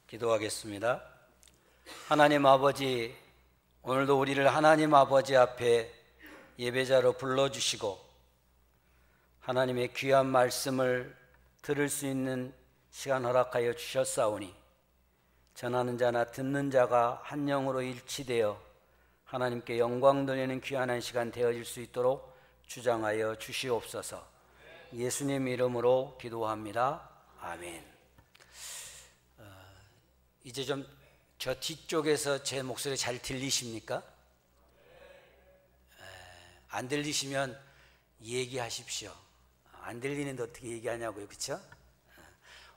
기도하겠습니다. 하나님 아버지, 오늘도 우리를 하나님 아버지 앞에 예배자로 불러주시고 하나님의 귀한 말씀을 들을 수 있는 시간 허락하여 주셨사오니 전하는 자나 듣는 자가 한 영으로 일치되어 하나님께 영광 돌리는 귀한 한 시간 되어질 수 있도록 주장하여 주시옵소서. 예수님 이름으로 기도합니다. 아멘. 이제 좀 저 뒤쪽에서 제 목소리 잘 들리십니까? 안 들리시면 얘기하십시오. 안 들리는데 어떻게 얘기하냐고요, 그렇죠?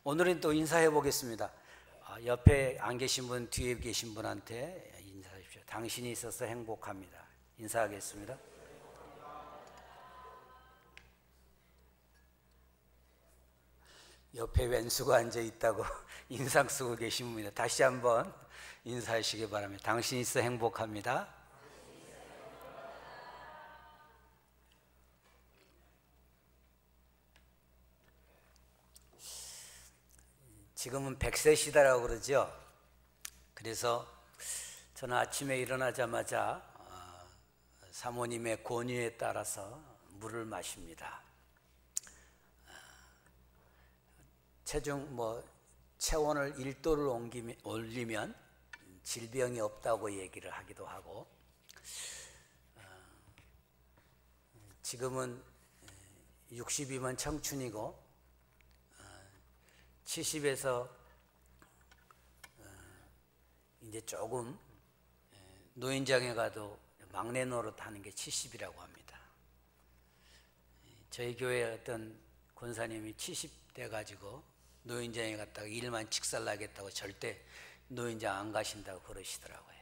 오늘은 또 인사해 보겠습니다. 옆에 안 계신 분, 뒤에 계신 분한테 인사하십시오. 당신이 있어서 행복합니다. 인사하겠습니다. 옆에 왼수가 앉아 있다고 인상 쓰고 계신 분입니다. 다시 한번 인사하시기 바랍니다. 당신이 있어 행복합니다. 지금은 100세 시대라고 그러죠. 그래서 저는 아침에 일어나자마자 사모님의 권유에 따라서 물을 마십니다. 체온을 1도를 올리면 질병이 없다고 얘기를 하기도 하고, 지금은 60이면 청춘이고 70에서 이제 조금 노인장에 가도 막내 노릇하는 게 70이라고 합니다. 저희 교회 어떤 권사님이 70대 가지고 노인장에 갔다가 일만 직살나겠다고 절대 노인장 안 가신다고 그러시더라고요.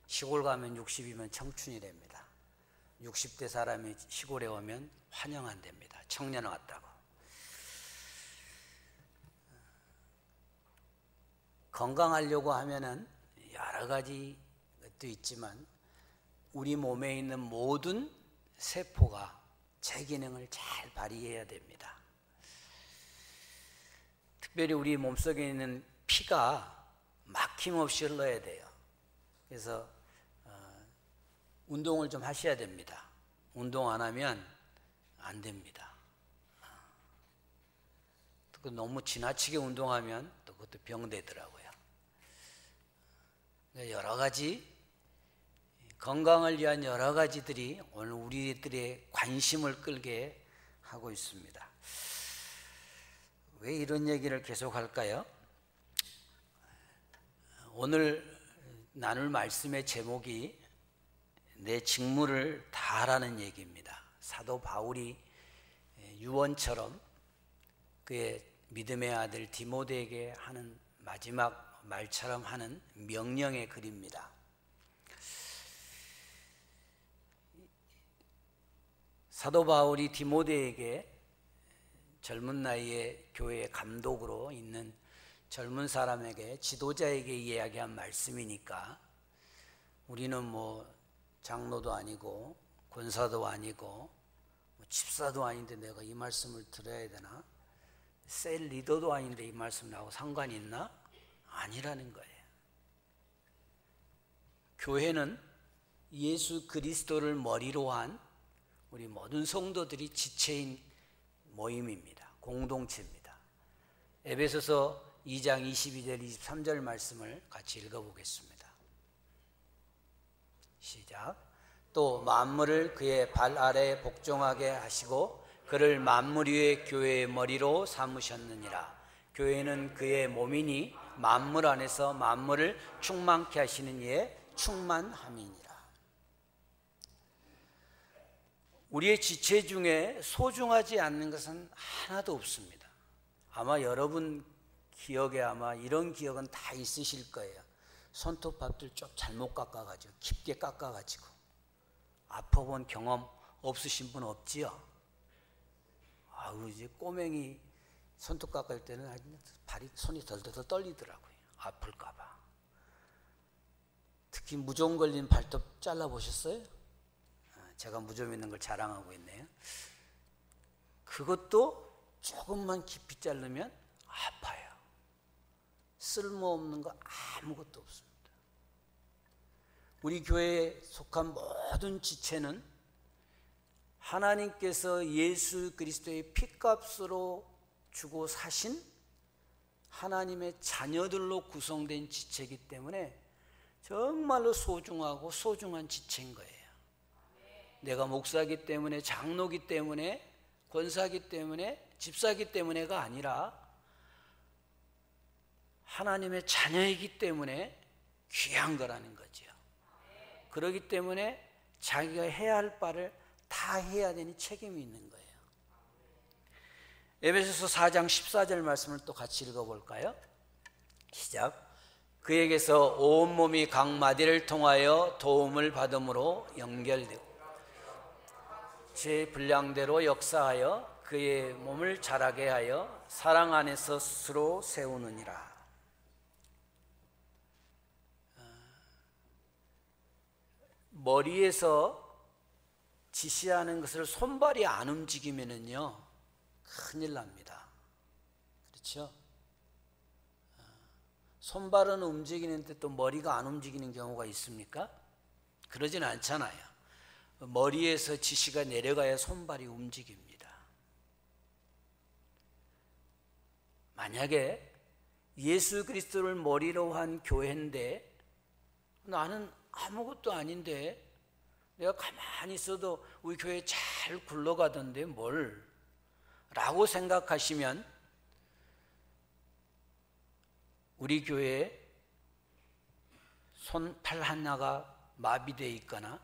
시골 가면 60이면 청춘이랍니다. 60대 사람이 시골에 오면 환영한답니다. 청년 왔다고. 건강하려고 하면은 여러 가지 것도 있지만 우리 몸에 있는 모든 세포가 제 기능을 잘 발휘해야 됩니다. 특별히 우리 몸속에 있는 피가 막힘없이 흘러야 돼요. 그래서 운동을 좀 하셔야 됩니다. 운동 안 하면 안 됩니다. 또 너무 지나치게 운동하면 또 그것도 병되더라고요. 여러 가지 건강을 위한 여러 가지들이 오늘 우리들의 관심을 끌게 하고 있습니다. 왜 이런 얘기를 계속 할까요? 오늘 나눌 말씀의 제목이 내 직무를 다하라는 얘기입니다. 사도 바울이 유언처럼 그의 믿음의 아들 디모데에게 하는 마지막 말처럼 하는 명령의 글입니다. 사도 바울이 디모데에게 젊은 나이에 교회의 감독으로 있는 젊은 사람에게, 지도자에게 이야기한 말씀이니까 우리는 장로도 아니고 권사도 아니고 집사도 아닌데 내가 이 말씀을 들어야 되나? 셀 리더도 아닌데 이 말씀 나하고 상관이 있나? 아니라는 거예요. 교회는 예수 그리스도를 머리로 한 우리 모든 성도들이 지체인 모임입니다. 공동체입니다. 에베소서 2장 22절 23절 말씀을 같이 읽어보겠습니다. 시작. 또 만물을 그의 발 아래에 복종하게 하시고 그를 만물 위의 교회의 머리로 삼으셨느니라. 교회는 그의 몸이니 만물 안에서 만물을 충만케 하시는 이의 충만함이니라. 우리의 지체 중에 소중하지 않는 것은 하나도 없습니다. 아마 여러분 기억에 아마 이런 기억은 다 있으실 거예요. 손톱밥들 좀 잘못 깎아가지고 깊게 깎아가지고 아파본 경험 없으신 분 없지요? 이제 꼬맹이 손톱 깎을 때는 손이 덜덜 떨리더라고요. 아플까봐. 특히 무좀 걸린 발톱 잘라보셨어요? 제가 무좀 있는 걸 자랑하고 있네요. 그것도 조금만 깊이 자르면 아파요. 쓸모없는 거 아무것도 없습니다. 우리 교회에 속한 모든 지체는 하나님께서 예수 그리스도의 피값으로 주고 사신 하나님의 자녀들로 구성된 지체이기 때문에 정말로 소중하고 소중한 지체인 거예요. 내가 목사기 때문에, 장로기 때문에, 권사기 때문에, 집사기 때문에가 아니라 하나님의 자녀이기 때문에 귀한 거라는 거죠. 그렇기 때문에 자기가 해야 할 바를 다 해야 되는 책임이 있는 거예요. 에베소서 4장 14절 말씀을 또 같이 읽어볼까요? 시작. 그에게서 온몸이 각 마디를 통하여 도움을 받음으로 연결되고 제 분량대로 역사하여 그의 몸을 자라게 하여 사랑 안에서 스스로 세우느니라. 머리에서 지시하는 것을 손발이 안 움직이면은요 큰일 납니다. 그렇죠? 손발은 움직이는데 또 머리가 안 움직이는 경우가 있습니까? 그러진 않잖아요. 머리에서 지시가 내려가야 손발이 움직입니다. 만약에 예수 그리스도를 머리로 한 교회인데 나는 아무것도 아닌데 내가 가만히 있어도 우리 교회 잘 굴러가던데 뭘? 라고 생각하시면 우리 교회에 손팔 하나가 마비되어 있거나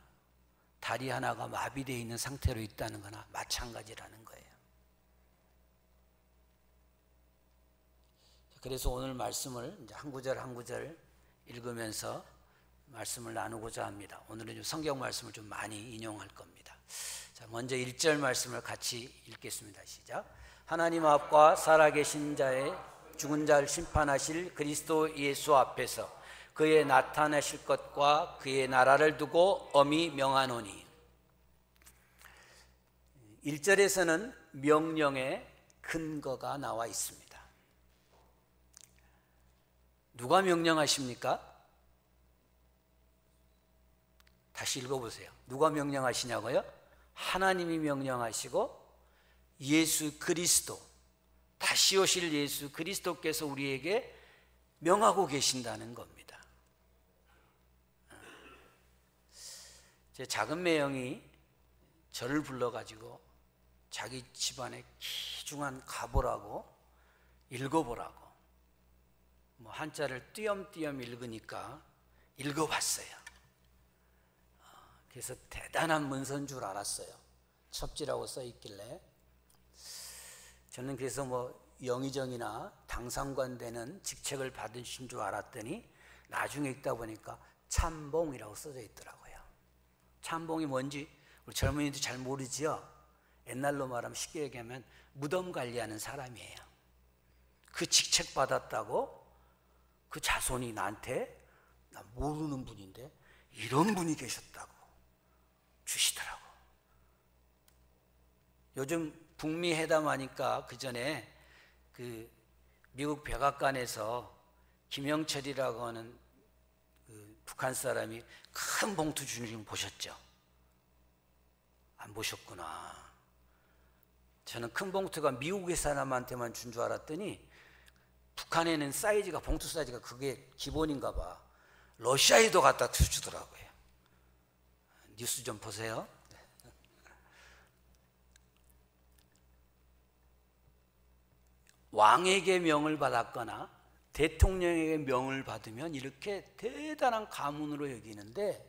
다리 하나가 마비되어 있는 상태로 있다는 거나 마찬가지라는 거예요. 그래서 오늘 말씀을 이제 한 구절 한 구절 읽으면서 말씀을 나누고자 합니다. 오늘은 성경 말씀을 좀 많이 인용할 겁니다. 자, 먼저 1절 말씀을 같이 읽겠습니다. 시작. 하나님 앞과 살아계신 자의 죽은 자를 심판하실 그리스도 예수 앞에서 그의 나타나실 것과 그의 나라를 두고 엄히 명하노니. 1절에서는 명령의 근거가 나와 있습니다. 누가 명령하십니까? 다시 읽어보세요. 누가 명령하시냐고요? 하나님이 명령하시고 예수 그리스도, 다시 오실 예수 그리스도께서 우리에게 명하고 계신다는 겁니다. 제 작은 매형이 저를 불러가지고 자기 집안에 귀중한 가보라고 읽어보라고 뭐 한자를 띄엄띄엄 읽으니까 읽어봤어요. 그래서 대단한 문서인 줄 알았어요. 첩지라고 써있길래. 저는 그래서 뭐 영의정이나 당상관 되는 직책을 받으신 줄 알았더니 나중에 읽다 보니까 참봉이라고 써져 있더라고요. 참봉이 뭔지 우리 젊은이도 잘 모르지요. 옛날로 말하면 쉽게 얘기하면 무덤 관리하는 사람이에요. 그 직책 받았다고 그 자손이 나한테 나 모르는 분인데 이런 분이 계셨다고 주시더라고. 요즘 북미 회담하니까 그 전에 그 미국 백악관에서 김영철이라고 하는 그 북한 사람이 큰 봉투 주는 거 보셨죠? 안 보셨구나. 저는 큰 봉투가 미국의 사람한테만 준 줄 알았더니 북한에는 사이즈가 봉투 사이즈가 그게 기본인가 봐. 러시아에도 갖다 주더라고요. 뉴스 좀 보세요. 왕에게 명을 받았거나 대통령에게 명을 받으면 이렇게 대단한 가문으로 여기는데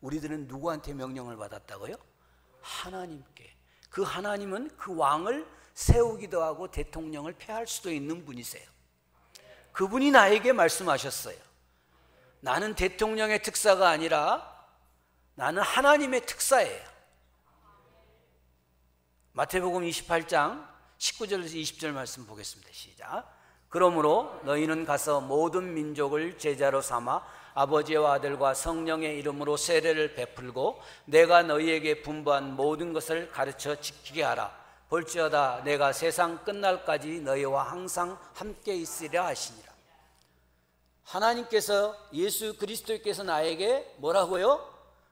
우리들은 누구한테 명령을 받았다고요? 하나님께. 그 하나님은 그 왕을 세우기도 하고 대통령을 폐할 수도 있는 분이세요. 그분이 나에게 말씀하셨어요. 나는 대통령의 특사가 아니라 나는 하나님의 특사예요. 마태복음 28장 19절에서 20절 말씀 보겠습니다. 시작. 그러므로 너희는 가서 모든 민족을 제자로 삼아 아버지와 아들과 성령의 이름으로 세례를 베풀고 내가 너희에게 분부한 모든 것을 가르쳐 지키게 하라. 볼지어다 내가 세상 끝날까지 너희와 항상 함께 있으리라 하시니라. 하나님께서 예수 그리스도께서 나에게 뭐라고요?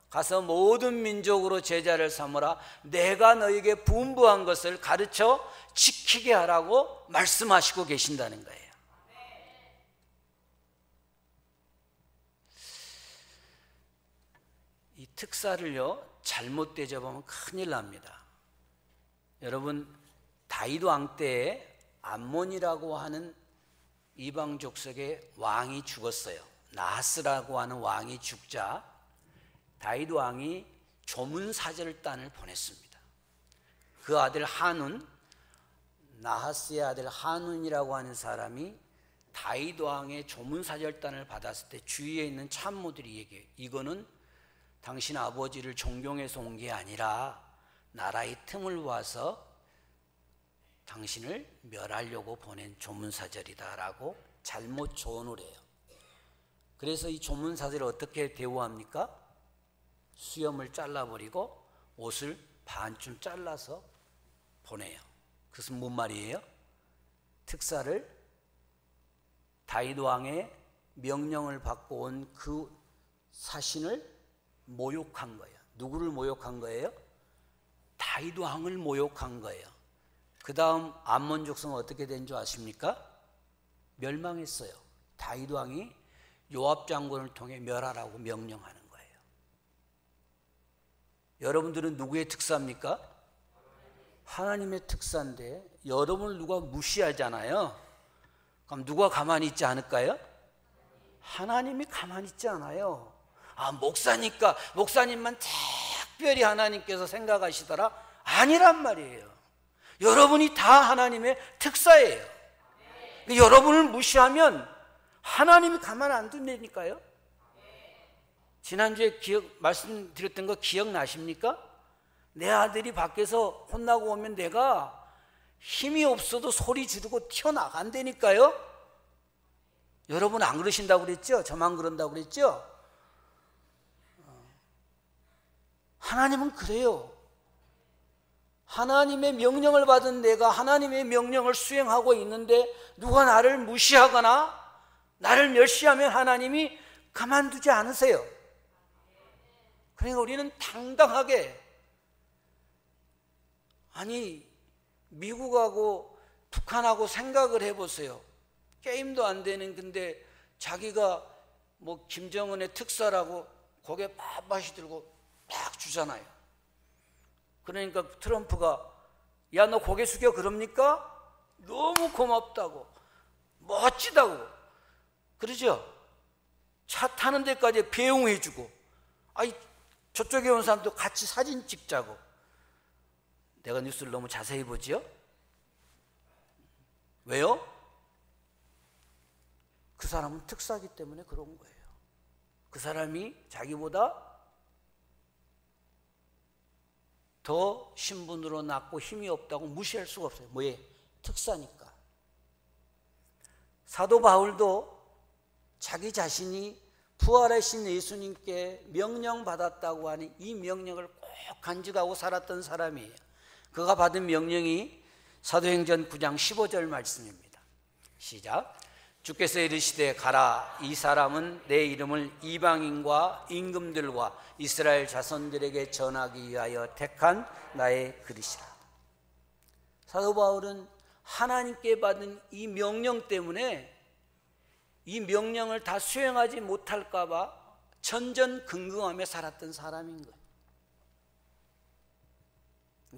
가서 모든 민족으로 제자를 삼으라. 내가 너에게 분부한 것을 가르쳐 지키게 하라고 말씀하시고 계신다는 거예요. 이 특사를요 잘못 대접하면 큰일 납니다. 여러분, 다윗 왕 때에 암몬이라고 하는 이방 족속의 왕이 죽었어요. 나하스라고 하는 왕이 죽자 다윗 왕이 조문사절단을 보냈습니다. 그 아들 한운, 나하스의 아들 한운이라고 하는 사람이 다윗 왕의 조문사절단을 받았을 때 주위에 있는 참모들이 얘기해요. 이거는 당신 아버지를 존경해서 온 게 아니라 나라의 틈을 봐서 당신을 멸하려고 보낸 조문사절이다라고 잘못 조언을 해요. 그래서 이 조문사절을 어떻게 대우합니까? 수염을 잘라버리고 옷을 반쯤 잘라서 보내요. 그것은 뭔 말이에요? 특사를 다윗 왕의 명령을 받고 온 그 사신을 모욕한 거예요. 누구를 모욕한 거예요? 다윗 왕을 모욕한 거예요. 그 다음 암몬 족속은 어떻게 된 줄 아십니까? 멸망했어요. 다윗 왕이 요압 장군을 통해 멸하라고 명령하는 거예요. 여러분들은 누구의 특사입니까? 하나님의 특사인데 여러분을 누가 무시하잖아요. 그럼 누가 가만히 있지 않을까요? 하나님이 가만히 있지 않아요. 아, 목사니까 목사님만 특별히 하나님께서 생각하시더라? 아니란 말이에요. 여러분이 다 하나님의 특사예요. 여러분을 무시하면 하나님이 가만 안 둔다니까요. 지난주에 말씀드렸던 거 기억나십니까? 내 아들이 밖에서 혼나고 오면 내가 힘이 없어도 소리 지르고 튀어나간다니까요. 여러분 안 그러신다고 그랬죠? 저만 그런다고 그랬죠? 하나님은 그래요. 하나님의 명령을 받은 내가 하나님의 명령을 수행하고 있는데 누가 나를 무시하거나 나를 멸시하면 하나님이 가만두지 않으세요. 그러니까 우리는 당당하게, 아니 미국하고 북한하고 생각을 해보세요. 게임도 안 되는, 근데 자기가 뭐 김정은의 특사라고 고개 빳빳이 들고 딱 주잖아요. 그러니까 트럼프가 야, 너 고개 숙여 그럽니까? 너무 고맙다고, 멋지다고 그러죠. 차 타는 데까지 배웅해주고, 아이 저쪽에 온 사람도 같이 사진 찍자고. 내가 뉴스를 너무 자세히 보지요? 왜요? 그 사람은 특사기 때문에 그런 거예요. 그 사람이 자기보다 더 신분으로 낮고 힘이 없다고 무시할 수가 없어요. 뭐에? 특사니까. 사도 바울도 자기 자신이 부활하신 예수님께 명령받았다고 하는 이 명령을 꼭 간직하고 살았던 사람이에요. 그가 받은 명령이 사도행전 9장 15절 말씀입니다. 시작. 주께서 이르시되 가라, 이 사람은 내 이름을 이방인과 임금들과 이스라엘 자손들에게 전하기 위하여 택한 나의 그릇이라. 사도 바울은 하나님께 받은 이 명령 때문에 이 명령을 다 수행하지 못할까 봐 전전긍긍하며 살았던 사람인 거예요.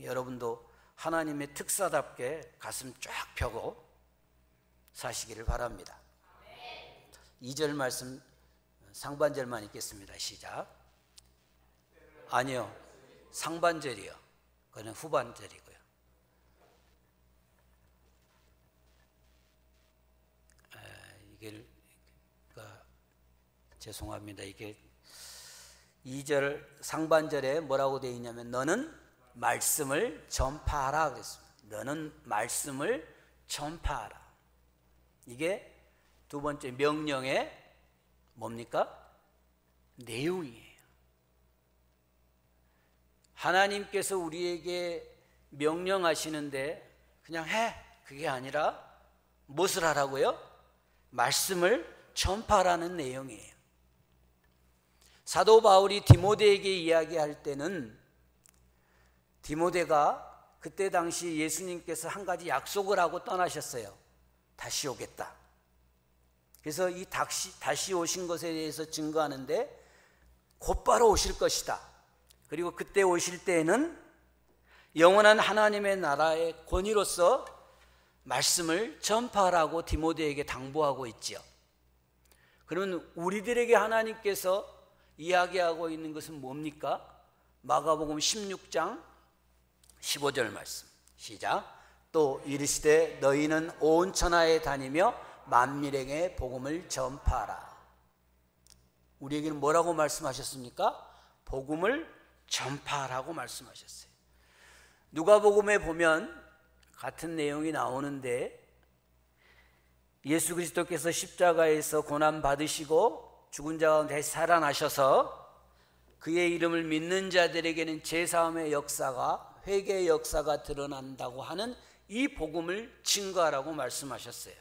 여러분도 하나님의 특사답게 가슴 쫙 펴고 사시기를 바랍니다. 2절 말씀 상반절만 읽겠습니다. 시작. 아니요, 상반절이요. 그건 후반절이고요. 이게 죄송합니다. 이게 2절 상반절에 뭐라고 되어 있냐면 너는 말씀을 전파하라 그랬습니다. 너는 말씀을 전파하라. 이게 두 번째 명령의 뭡니까? 내용이에요. 하나님께서 우리에게 명령하시는데 그냥 해, 그게 아니라 무엇을 하라고요? 말씀을 전파하라는 내용이에요. 사도 바울이 디모데에게 이야기할 때는 디모데가 그때 당시 예수님께서 한 가지 약속을 하고 떠나셨어요. 다시 오겠다. 그래서 이 다시 오신 것에 대해서 증거하는데 곧바로 오실 것이다. 그리고 그때 오실 때에는 영원한 하나님의 나라의 권위로서 말씀을 전파하라고 디모데에게 당부하고 있지요. 그러면 우리들에게 하나님께서 이야기하고 있는 것은 뭡니까? 마가복음 16장 15절 말씀 시작. 또 이르시되 너희는 온 천하에 다니며 만민에게 복음을 전파하라. 우리에게는 뭐라고 말씀하셨습니까? 복음을 전파하라고 말씀하셨어요. 누가복음에 보면 같은 내용이 나오는데 예수 그리스도께서 십자가에서 고난 받으시고 죽은 자 가운데 살아나셔서 그의 이름을 믿는 자들에게는 제사함의 역사가 회개의 역사가 드러난다고 하는 이 복음을 증거하라고 말씀하셨어요.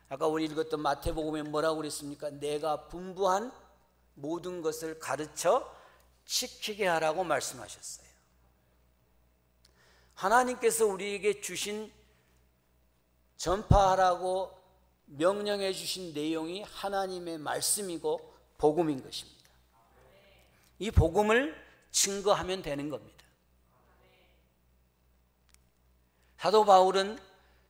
아까 우리 읽었던 마태복음에 뭐라고 그랬습니까? 내가 분부한 모든 것을 가르쳐 지키게 하라고 말씀하셨어요. 하나님께서 우리에게 주신 전파하라고 명령해 주신 내용이 하나님의 말씀이고 복음인 것입니다. 이 복음을 증거하면 되는 겁니다. 사도 바울은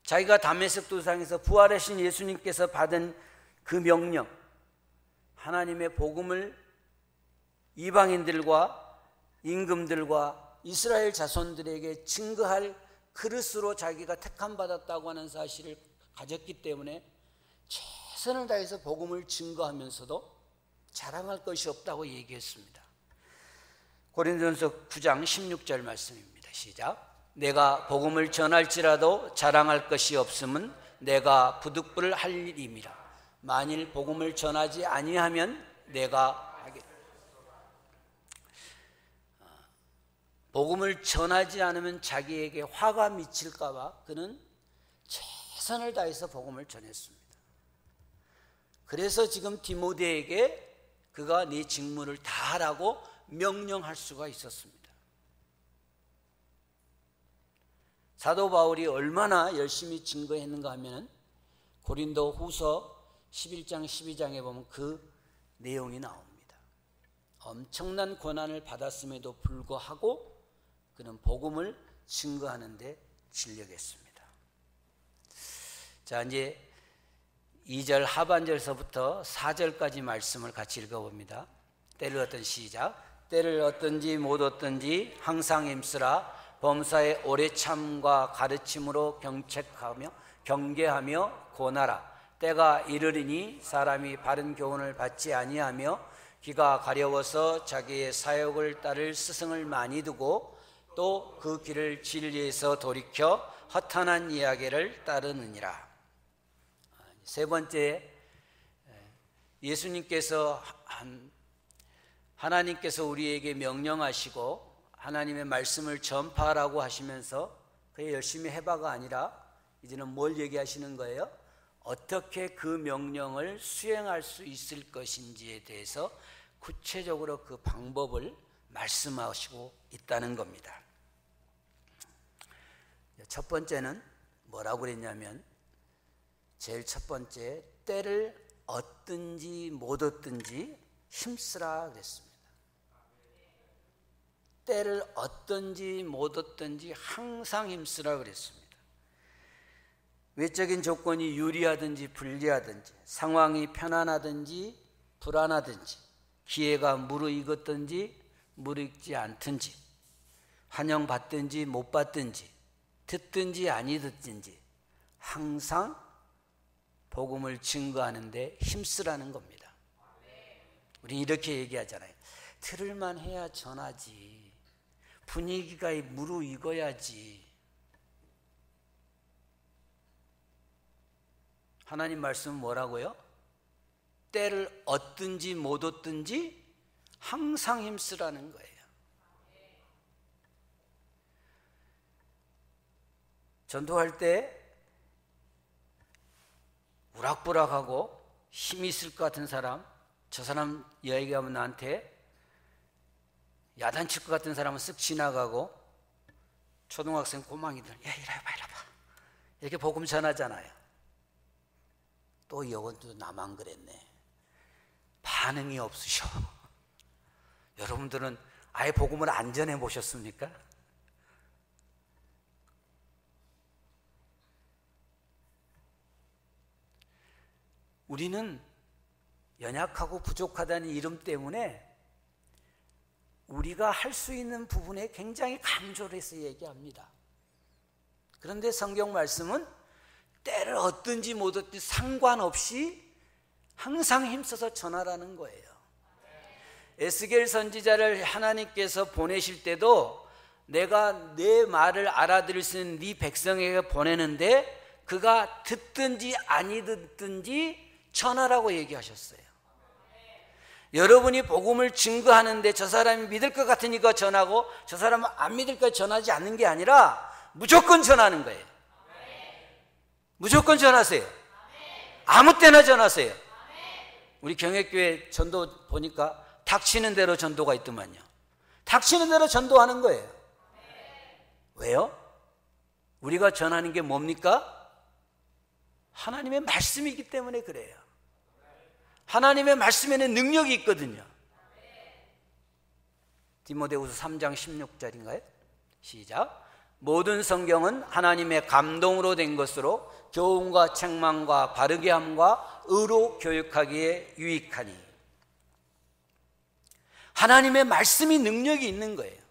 자기가 다메섹 도상에서 부활하신 예수님께서 받은 그 명령, 하나님의 복음을 이방인들과 임금들과 이스라엘 자손들에게 증거할 그릇으로 자기가 택함받았다고 하는 사실을 가졌기 때문에 최선을 다해서 복음을 증거하면서도 자랑할 것이 없다고 얘기했습니다. 고린도전서 9장 16절 말씀입니다. 시작. 내가 복음을 전할지라도 자랑할 것이 없음은 내가 부득불 할 일임이라. 만일 복음을 전하지 아니하면 내가 하겠다. 복음을 전하지 않으면 자기에게 화가 미칠까 봐 그는 최선을 다해서 복음을 전했습니다. 그래서 지금 디모데에게 그가 네 직무를 다 하라고 명령할 수가 있었습니다. 사도 바울이 얼마나 열심히 증거했는가 하면 고린도 후서 11장 12장에 보면 그 내용이 나옵니다. 엄청난 고난을 받았음에도 불구하고 그는 복음을 증거하는 데 진력했습니다. 자, 이제 2절 하반절서부터 4절까지 말씀을 같이 읽어봅니다. 때를 얻던 시작. 때를 얻든지 못 얻든지 항상 힘쓰라. 범사의 오래 참과 가르침으로 경책하며 경계하며 권하라. 때가 이르리니 사람이 바른 교훈을 받지 아니하며 귀가 가려워서 자기의 사욕을 따를 스승을 많이 두고 또 그 길을 진리에서 돌이켜 허탄한 이야기를 따르느니라. 세 번째, 예수님께서 하나님께서 우리에게 명령하시고 하나님의 말씀을 전파하라고 하시면서 그게 열심히 해봐가 아니라 이제는 뭘 얘기하시는 거예요? 어떻게 그 명령을 수행할 수 있을 것인지에 대해서 구체적으로 그 방법을 말씀하시고 있다는 겁니다. 첫 번째는 뭐라고 그랬냐면 제일 첫 번째, 때를 얻든지 못 얻든지 힘쓰라 그랬습니다. 때를 얻든지 못 얻든지 항상 힘쓰라 그랬습니다. 외적인 조건이 유리하든지 불리하든지 상황이 편안하든지 불안하든지 기회가 무르익었든지 무르익지 않든지 환영받든지 못 받든지 듣든지 아니 듣든지 항상 복음을 증거하는 데 힘쓰라는 겁니다. 우리 이렇게 얘기하잖아요. 들을만 해야 전하지. 분위기가 무르익어야지. 하나님 말씀은 뭐라고요? 때를 얻든지 못 얻든지 항상 힘쓰라는 거예요. 전도할 때 우락부락하고 힘이 있을 것 같은 사람, 저 사람 이야기하면 나한테 야단칠 것 같은 사람은 쓱 지나가고, 초등학생 꼬망이들 야 이리 봐 이렇게 복음 전하잖아요. 또 이것도 나만 그랬네. 반응이 없으셔. 여러분들은 아예 복음을 안 전해 보셨습니까? 우리는 연약하고 부족하다는 이름 때문에 우리가 할 수 있는 부분에 굉장히 강조를 해서 얘기합니다. 그런데 성경 말씀은 때를 얻든지 못 얻든지 상관없이 항상 힘써서 전하라는 거예요. 에스겔 선지자를 하나님께서 보내실 때도 내가 내 말을 알아들을 수 있는 네 백성에게 보내는데 그가 듣든지 아니 듣든지 전하라고 얘기하셨어요. 여러분이 복음을 증거하는데 저 사람이 믿을 것 같으니까 전하고 저 사람은 안 믿을까 전하지 않는 게 아니라 무조건 전하는 거예요. 무조건 전하세요. 아무 때나 전하세요. 우리 경애교회 전도 보니까 닥치는 대로 전도가 있더만요. 닥치는 대로 전도하는 거예요. 왜요? 우리가 전하는 게 뭡니까? 하나님의 말씀이기 때문에 그래요. 하나님의 말씀에는 능력이 있거든요. 디모데후서 3장 16절인가요? 시작. 모든 성경은 하나님의 감동으로 된 것으로 교훈과 책망과 바르게 함과 의로 교육하기에 유익하니. 하나님의 말씀이 능력이 있는 거예요.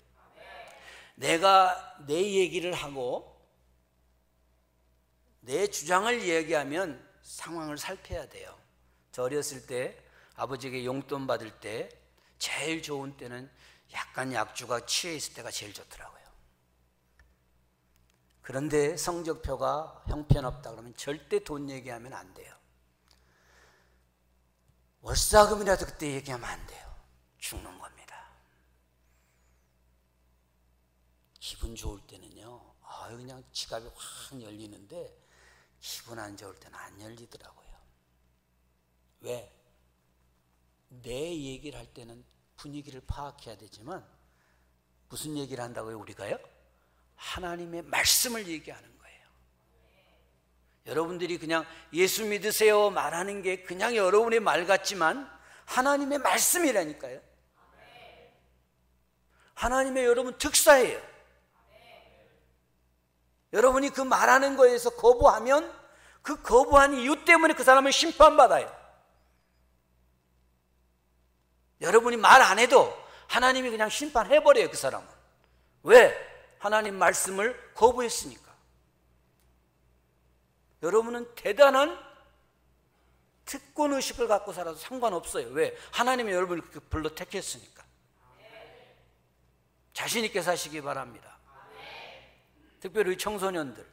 내가 내 얘기를 하고 내 주장을 얘기하면 상황을 살펴야 돼요. 저 어렸을 때 아버지에게 용돈 받을 때 제일 좋은 때는 약간 약주가 취해 있을 때가 제일 좋더라고요. 그런데 성적표가 형편없다 그러면 절대 돈 얘기하면 안 돼요. 월사금이라도 그때 얘기하면 안 돼요. 죽는 겁니다. 기분 좋을 때는요, 그냥 지갑이 확 열리는데 기분 안 좋을 때는 안 열리더라고요. 왜? 내 얘기를 할 때는 분위기를 파악해야 되지만 무슨 얘기를 한다고요, 우리가요? 하나님의 말씀을 얘기하는 거예요. 여러분들이 그냥 예수 믿으세요 말하는 게 그냥 여러분의 말 같지만 하나님의 말씀이라니까요. 하나님의 여러분 특사예요. 여러분이 그 말하는 거에서 거부하면 그 거부한 이유 때문에 그 사람을 심판받아요. 여러분이 말 안 해도 하나님이 그냥 심판해버려요, 그 사람은. 왜? 하나님 말씀을 거부했으니까. 여러분은 대단한 특권의식을 갖고 살아도 상관없어요. 왜? 하나님이 여러분을 불러 택했으니까. 자신 있게 사시기 바랍니다. 특별히 청소년들,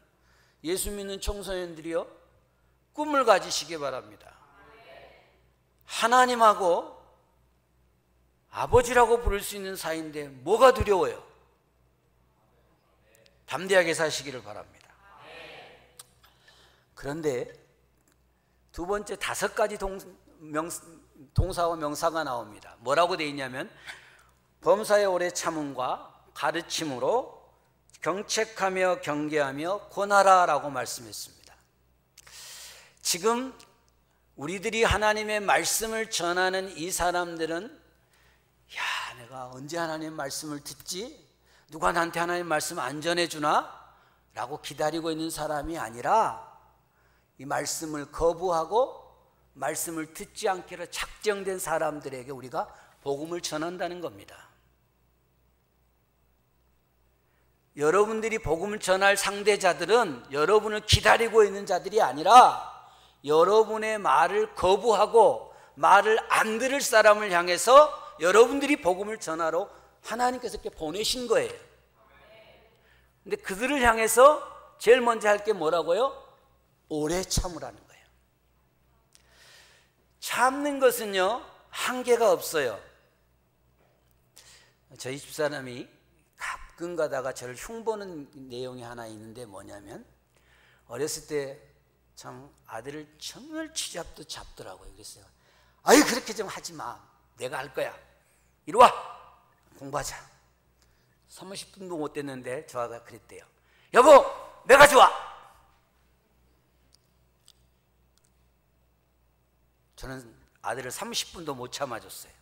예수 믿는 청소년들이요, 꿈을 가지시기 바랍니다. 하나님하고 아버지라고 부를 수 있는 사이인데 뭐가 두려워요? 담대하게 사시기를 바랍니다. 그런데 두 번째 5가지 동사와 명사가 나옵니다. 뭐라고 되어 있냐면 범사에 오래 참음과 가르침으로 경책하며 경계하며 권하라라고 말씀했습니다. 지금 우리들이 하나님의 말씀을 전하는 이 사람들은 내가 언제 하나님의 말씀을 듣지? 누가 나한테 하나님의 말씀 안 전해주나? 라고 기다리고 있는 사람이 아니라 이 말씀을 거부하고 말씀을 듣지 않기로 작정된 사람들에게 우리가 복음을 전한다는 겁니다. 여러분들이 복음을 전할 상대자들은 여러분을 기다리고 있는 자들이 아니라 여러분의 말을 거부하고 말을 안 들을 사람을 향해서 여러분들이 복음을 전하러 하나님께서 이렇게 보내신 거예요. 근데 그들을 향해서 제일 먼저 할 게 뭐라고요? 오래 참으라는 거예요. 참는 것은요, 한계가 없어요. 저희 집사람이 가끔 가다가 저를 흉보는 내용이 하나 있는데 뭐냐면 어렸을 때 참 아들을 정말 쥐잡도 잡더라고요. 그랬어요. 아유, 그렇게 좀 하지 마. 내가 할 거야. 이리 와. 공부하자. 30분도 못 됐는데 저아가 그랬대요. 여보, 내가 좋아. 저는 아들을 30분도 못 참아줬어요.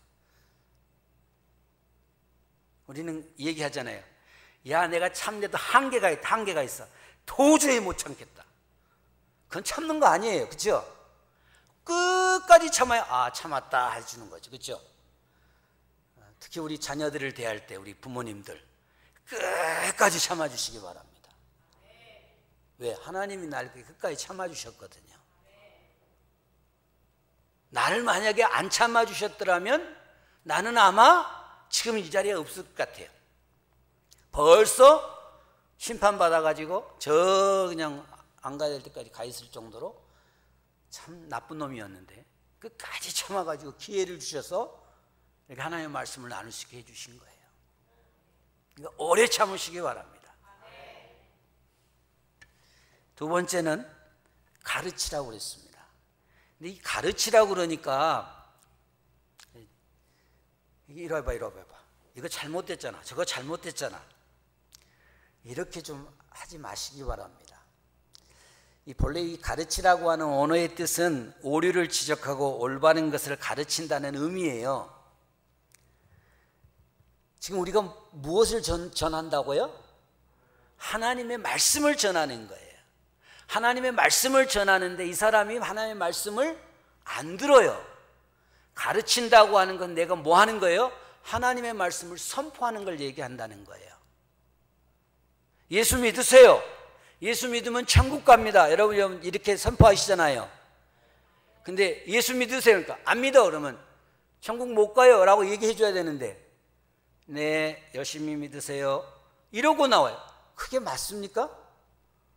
우리는 얘기하잖아요. 야, 내가 참는데도 한계가 있다. 한계가 있어. 도저히 못 참겠다. 그건 참는 거 아니에요. 그렇죠? 끝까지 참아야 아, 참았다 해주는 거죠. 그렇죠? 특히 우리 자녀들을 대할 때 우리 부모님들 끝까지 참아주시기 바랍니다. 왜? 하나님이 날 끝까지 참아주셨거든요. 나를 만약에 안 참아주셨더라면 나는 아마 지금 이 자리에 없을 것 같아요. 벌써 심판받아가지고 저 그냥 안 가야 될 때까지 가 있을 정도로 참 나쁜 놈이었는데 끝까지 참아가지고 기회를 주셔서 이렇게 하나님의 말씀을 나눌 수 있게 해주신 거예요. 그러니까 오래 참으시기 바랍니다. 두 번째는 가르치라고 그랬습니다. 근데 이 가르치라고 그러니까 이리 와봐, 이리 와봐. 이거 잘못됐잖아. 저거 잘못됐잖아. 이렇게 좀 하지 마시기 바랍니다. 본래 이 가르치라고 하는 언어의 뜻은 오류를 지적하고 올바른 것을 가르친다는 의미예요. 지금 우리가 무엇을 전한다고요? 하나님의 말씀을 전하는 거예요. 하나님의 말씀을 전하는데 이 사람이 하나님의 말씀을 안 들어요. 가르친다고 하는 건 내가 뭐 하는 거예요? 하나님의 말씀을 선포하는 걸 얘기한다는 거예요. 예수 믿으세요. 예수 믿으면 천국 갑니다. 여러분 이렇게 선포하시잖아요. 근데 예수 믿으세요. 그러니까 안 믿어 그러면 천국 못 가요 라고 얘기해 줘야 되는데 네, 열심히 믿으세요 이러고 나와요. 그게 맞습니까?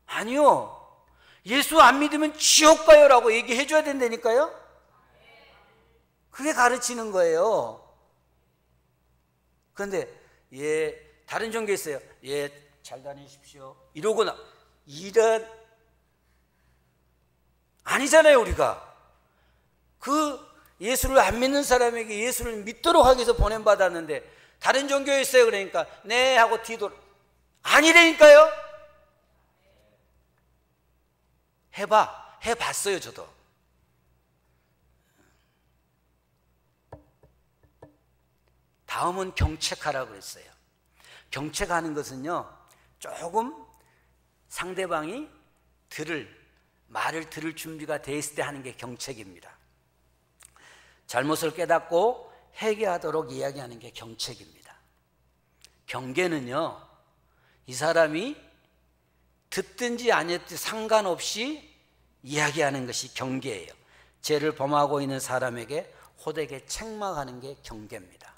아니요. 예수 안 믿으면 지옥 가요 라고 얘기해 줘야 된다니까요. 그게 가르치는 거예요. 그런데 다른 종교에 있어요. 잘 다니십시오 이러고 이런 아니잖아요. 우리가 그 예수를 안 믿는 사람에게 예수를 믿도록 하기 위해서 보냄받았는데 다른 종교에 있어요. 그러니까 네 하고 뒤돌아 아니라니까요. 해봤어요. 저도. 다음은 경책하라고 그랬어요. 경책하는 것은요, 조금 상대방이 말을 들을 준비가 돼 있을 때 하는 게 경책입니다. 잘못을 깨닫고 회개하도록 이야기하는 게 경책입니다. 경계는요, 이 사람이 듣든지 아니든지 상관없이 이야기하는 것이 경계예요. 죄를 범하고 있는 사람에게 호되게 책망하는 게 경계입니다.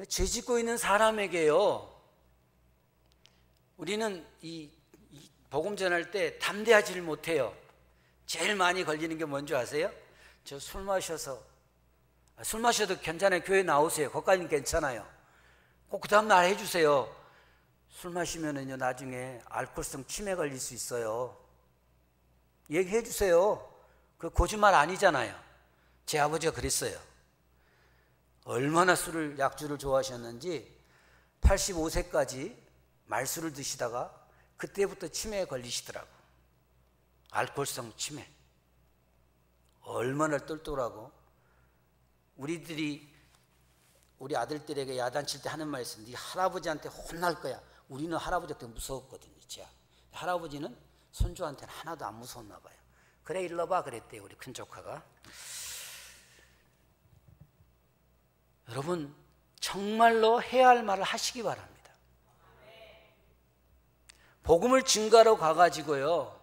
죄 짓고 있는 사람에게요, 우리는 이 복음 전할 때 담대하지를 못해요. 제일 많이 걸리는 게 뭔지 아세요? 저 술 마셔도 괜찮아요. 교회 나오세요. 거기까지는 괜찮아요. 꼭 그 다음날 해주세요. 술 마시면은요, 나중에 알코올성 치매 걸릴 수 있어요. 얘기해 주세요. 그 거짓말 아니잖아요. 제 아버지가 그랬어요. 얼마나 약주를 좋아하셨는지 85세까지 말술을 드시다가 그때부터 치매에 걸리시더라고. 알코올성 치매. 얼마나 똘똘하고. 우리 아들들에게 야단칠 때 하는 말이 있어요. 네 할아버지한테 혼날 거야. 우리는 할아버지한테 무서웠거든요. 할아버지는 손주한테는 하나도 안 무서웠나 봐요. 그래 일러 봐 그랬대요. 우리 큰 조카가. 여러분 정말로 해야 할 말을 하시기 바랍니다. 복음을 증거하러 가가지고요,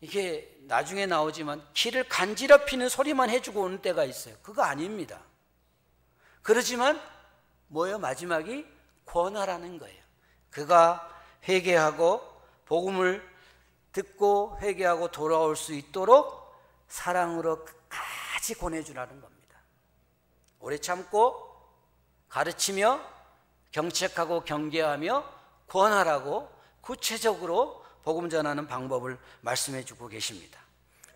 이게 나중에 나오지만 귀를 간지럽히는 소리만 해주고 오는 때가 있어요. 그거 아닙니다. 그렇지만 뭐예요? 마지막이 권하라는 거예요. 그가 회개하고 복음을 듣고 회개하고 돌아올 수 있도록 사랑으로 끝까지 권해주라는 겁니다. 오래 참고 가르치며 경책하고 경계하며 권하라고 구체적으로 복음 전하는 방법을 말씀해 주고 계십니다.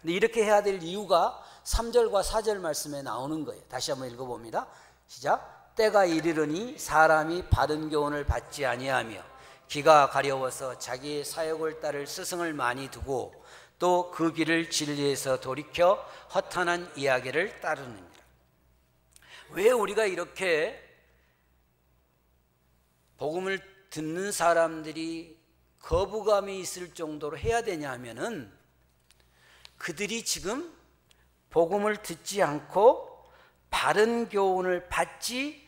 근데 이렇게 해야 될 이유가 3절과 4절 말씀에 나오는 거예요. 다시 한번 읽어봅니다. 시작. 때가 이르르니 사람이 바른 교훈을 받지 아니하며 기가 가려워서 자기의 사역을 따를 스승을 많이 두고 또 그 길을 진리에서 돌이켜 허탄한 이야기를 따르느니라. 왜 우리가 이렇게 복음을 듣는 사람들이 거부감이 있을 정도로 해야 되냐 하면은 그들이 지금 복음을 듣지 않고 바른 교훈을 받지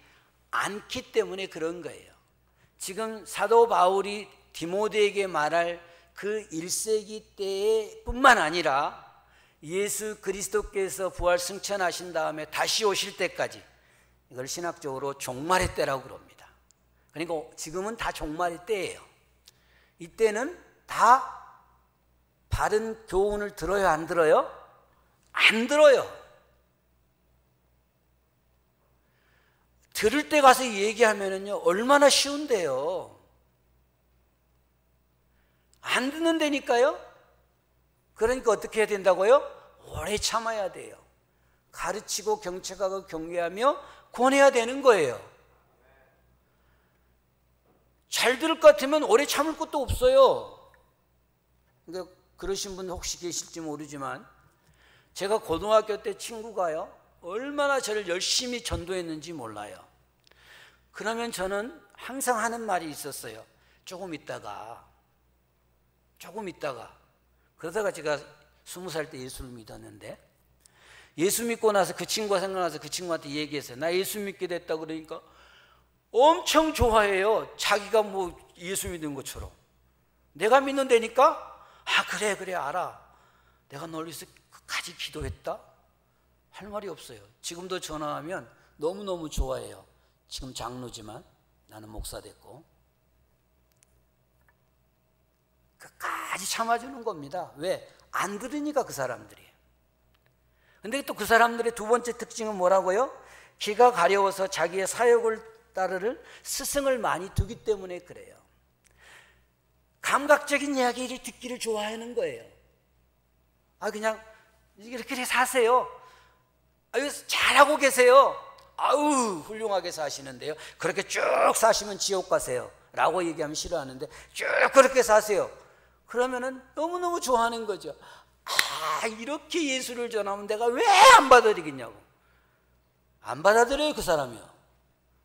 않기 때문에 그런 거예요. 지금 사도 바울이 디모데에게 말할 그 1세기 때에 뿐만 아니라 예수 그리스도께서 부활 승천하신 다음에 다시 오실 때까지, 이걸 신학적으로 종말의 때라고 그럽니다. 그러니까 지금은 다 종말의 때예요. 이때는 다 바른 교훈을 들어요, 안 들어요? 안 들어요. 들을 때 가서 얘기하면은요, 얼마나 쉬운데요. 안 듣는다니까요. 그러니까 어떻게 해야 된다고요? 오래 참아야 돼요. 가르치고 경책하고 경계하며 권해야 되는 거예요. 잘 들을 것 같으면 오래 참을 것도 없어요. 그러니까 그러신 분 혹시 계실지 모르지만 제가 고등학교 때 친구가요, 얼마나 저를 열심히 전도했는지 몰라요. 그러면 저는 항상 하는 말이 있었어요. 조금 있다가 그러다가 제가 20살 때 예수를 믿었는데, 예수 믿고 나서 그 친구가 생각나서 그 친구한테 얘기했어요. 나 예수 믿게 됐다. 그러니까 엄청 좋아해요. 자기가 뭐 예수 믿는 것처럼. 내가 믿는다니까? 아, 그래 알아. 내가 널 위해서 끝까지 기도했다? 할 말이 없어요. 지금도 전화하면 너무너무 좋아해요. 지금 장로지만 나는 목사 됐고. 끝까지 참아주는 겁니다. 왜? 안 들으니까 그 사람들이. 근데 또 그 사람들의 두 번째 특징은 뭐라고요? 기가 가려워서 자기의 사역을 따르를 스승을 많이 두기 때문에 그래요. 감각적인 이야기를 듣기를 좋아하는 거예요. 아, 그냥 이렇게 사세요. 아유, 잘하고 계세요. 아우, 훌륭하게 사시는데요. 그렇게 쭉 사시면 지옥 가세요 라고 얘기하면 싫어하는데, 쭉 그렇게 사세요. 그러면은 너무너무 좋아하는 거죠. 아, 이렇게 예수를 전하면 내가 왜 안 받아들이겠냐고. 안 받아들여요, 그 사람이요.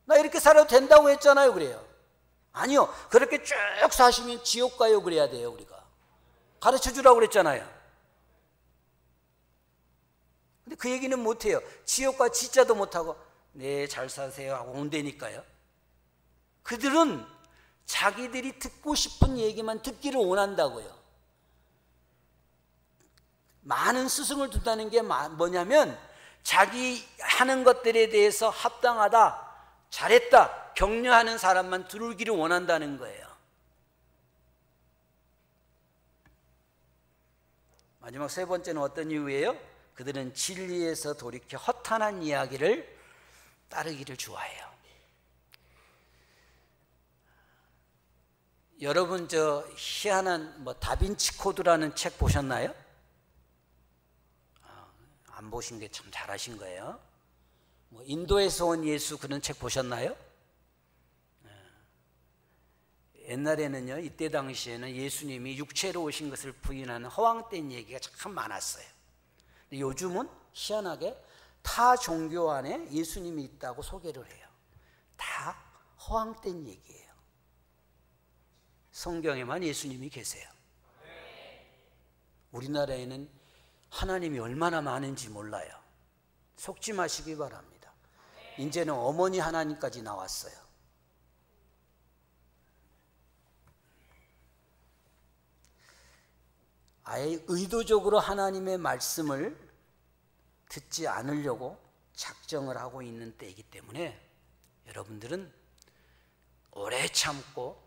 나 이렇게 살아도 된다고 했잖아요. 그래요. 아니요, 그렇게 쭉 사시면 지옥 가요. 그래야 돼요. 우리가 가르쳐 주라고 그랬잖아요. 근데 그 얘기는 못해요. 지옥 가 진짜도 못하고 네, 잘 사세요 하고 온다니까요. 그들은 자기들이 듣고 싶은 얘기만 듣기를 원한다고요. 많은 스승을 둔다는 게 뭐냐면, 자기 하는 것들에 대해서 합당하다, 잘했다, 격려하는 사람만 들기를 원한다는 거예요. 마지막 세 번째는 어떤 이유예요? 그들은 진리에서 돌이켜 허탄한 이야기를 따르기를 좋아해요. 여러분 저 희한한 다빈치 코드라는 책 보셨나요? 안 보신 게 참 잘하신 거예요. 인도에서 온 예수 그런 책 보셨나요? 옛날에는요, 이때 당시에는 예수님이 육체로 오신 것을 부인하는 허황된 얘기가 참 많았어요. 근데 요즘은 희한하게 타 종교 안에 예수님이 있다고 소개를 해요. 다 허황된 얘기예요. 성경에만 예수님이 계세요. 우리나라에는 하나님이 얼마나 많은지 몰라요. 속지 마시기 바랍니다. 이제는 어머니 하나님까지 나왔어요. 아예 의도적으로 하나님의 말씀을 듣지 않으려고 작정을 하고 있는 때이기 때문에 여러분들은 오래 참고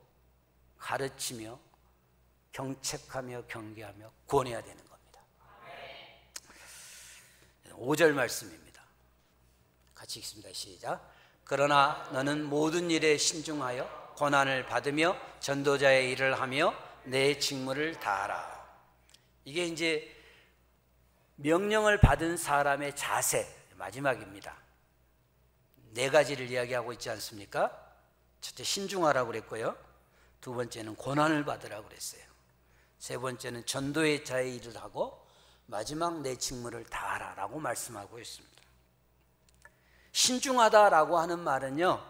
가르치며 경책하며 경계하며 권해야 되는 겁니다. 5절 말씀입니다. 같이 읽습니다. 시작. 그러나 너는 모든 일에 신중하여 고난을 받으며 전도자의 일을 하며 내 직무를 다하라. 이게 이제 명령을 받은 사람의 자세, 마지막입니다. 네 가지를 이야기하고 있지 않습니까? 첫째, 신중하라고 그랬고요. 두 번째는 고난을 받으라고 그랬어요. 세 번째는 전도의 자의 일을 하고, 마지막 내 직무를 다하라 라고 말씀하고 있습니다. 신중하다라고 하는 말은요,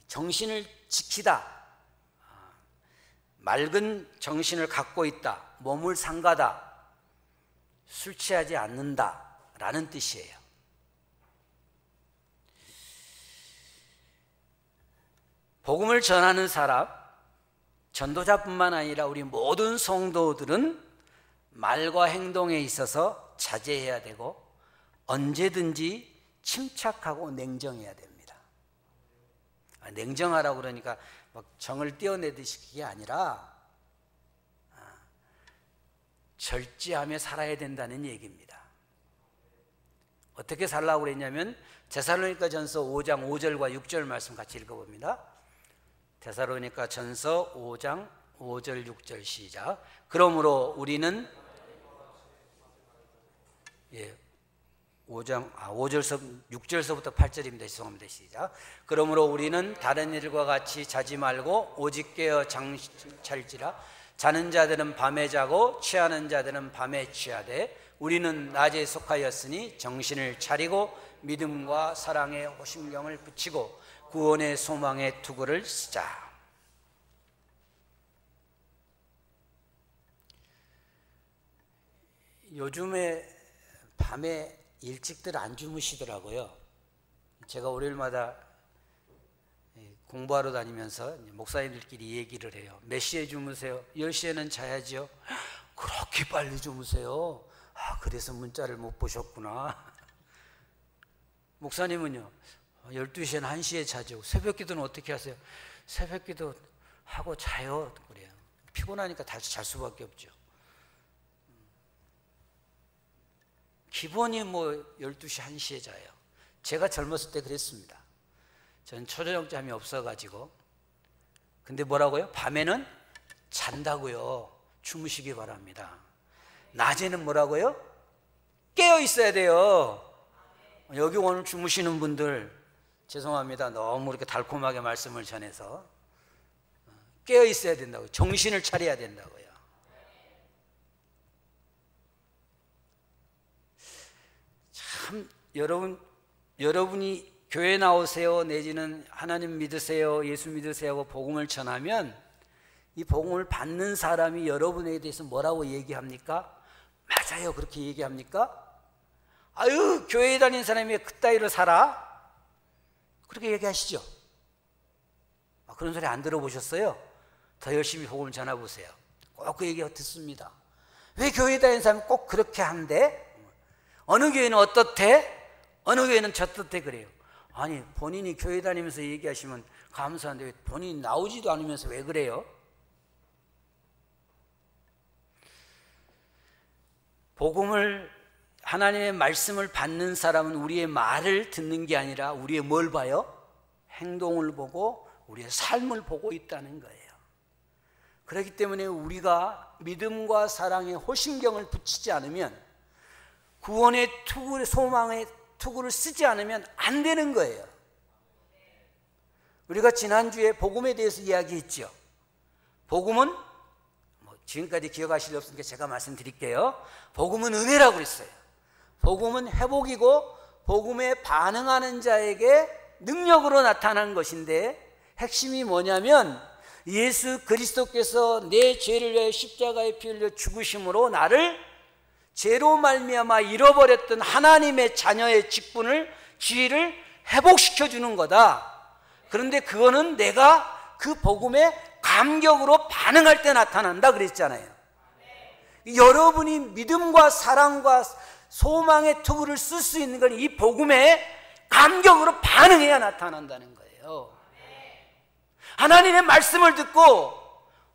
정신을 지키다, 맑은 정신을 갖고 있다, 몸을 삼가다, 술 취하지 않는다 라는 뜻이에요. 복음을 전하는 사람, 전도자뿐만 아니라 우리 모든 성도들은 말과 행동에 있어서 자제해야 되고 언제든지 침착하고 냉정해야 됩니다. 냉정하라고 그러니까 막 정을 떼어내듯이 그게 아니라 절제하며 살아야 된다는 얘기입니다. 어떻게 살라고 그랬냐면 데살로니가전서 5장 5절과 6절 말씀 같이 읽어봅니다. 데살로니가전서 5장 5절 6절 시작. 그러므로 우리는 6절서부터 8절입니다. 죄송합니다. 시작. 그러므로 우리는 다른 일과 같이 자지 말고 오직 깨어 정신 차릴지라. 자는 자들은 밤에 자고 취하는 자들은 밤에 취하되 우리는 낮에 속하였으니 정신을 차리고 믿음과 사랑에 호심경을 붙이고 구원의 소망의 투구를 쓰자. 요즘에 밤에 일찍들 안 주무시더라고요. 제가 월요일마다 공부하러 다니면서 목사님들끼리 얘기를 해요. 몇 시에 주무세요? 10시에는 자야죠. 그렇게 빨리 주무세요? 그래서 문자를 못 보셨구나. 목사님은요? 12시에는 1시에 자죠. 새벽기도는 어떻게 하세요? 새벽기도 하고 자요. 그래요. 피곤하니까 다시 잘 수밖에 없죠. 기본이 12시, 1시에 자요. 제가 젊었을 때 그랬습니다. 전 초저녁잠이 없어가지고. 근데 뭐라고요? 밤에는 잔다고요. 주무시기 바랍니다. 낮에는 뭐라고요? 깨어 있어야 돼요. 여기 오늘 주무시는 분들 죄송합니다. 너무 이렇게 달콤하게 말씀을 전해서 깨어 있어야 된다고요. 정신을 차려야 된다고요. 참 여러분이 교회 나오세요 내지는 하나님 믿으세요, 예수 믿으세요 하고 복음을 전하면 이 복음을 받는 사람이 여러분에 대해서 뭐라고 얘기합니까? 맞아요 그렇게 얘기합니까? 아유 교회에 다니는 사람이 왜 그따위로 살아? 그렇게 얘기하시죠. 그런 소리 안 들어보셨어요? 더 열심히 복음을 전해보세요. 꼭 그 얘기 듣습니다. 왜 교회에 다니는 사람이 꼭 그렇게 한대? 어느 교회는 어떻대? 어느 교회는 저떻대 그래요. 아니 본인이 교회 다니면서 얘기하시면 감사한데 왜 본인이 나오지도 않으면서 왜 그래요? 복음을 하나님의 말씀을 받는 사람은 우리의 말을 듣는 게 아니라 우리의 뭘 봐요? 행동을 보고 우리의 삶을 보고 있다는 거예요. 그렇기 때문에 우리가 믿음과 사랑에 호심경을 붙이지 않으면 구원의 투구, 소망의 투구를 쓰지 않으면 안 되는 거예요. 우리가 지난주에 복음에 대해서 이야기했죠. 복음은 지금까지 기억하실 리 없으니까 제가 말씀드릴게요. 복음은 은혜라고 그랬어요. 복음은 회복이고 복음에 반응하는 자에게 능력으로 나타나는 것인데 핵심이 뭐냐면 예수 그리스도께서 내 죄를 위해 십자가에 피 흘려 죽으심으로 나를 죄로 말미암아 잃어버렸던 하나님의 자녀의 직분을 지위를 회복시켜 주는 거다. 그런데 그거는 내가 그 복음에 감격으로 반응할 때 나타난다 그랬잖아요. 여러분이 믿음과 사랑과 소망의 투구를 쓸 수 있는 건 이 복음에 감격으로 반응해야 나타난다는 거예요. 하나님의 말씀을 듣고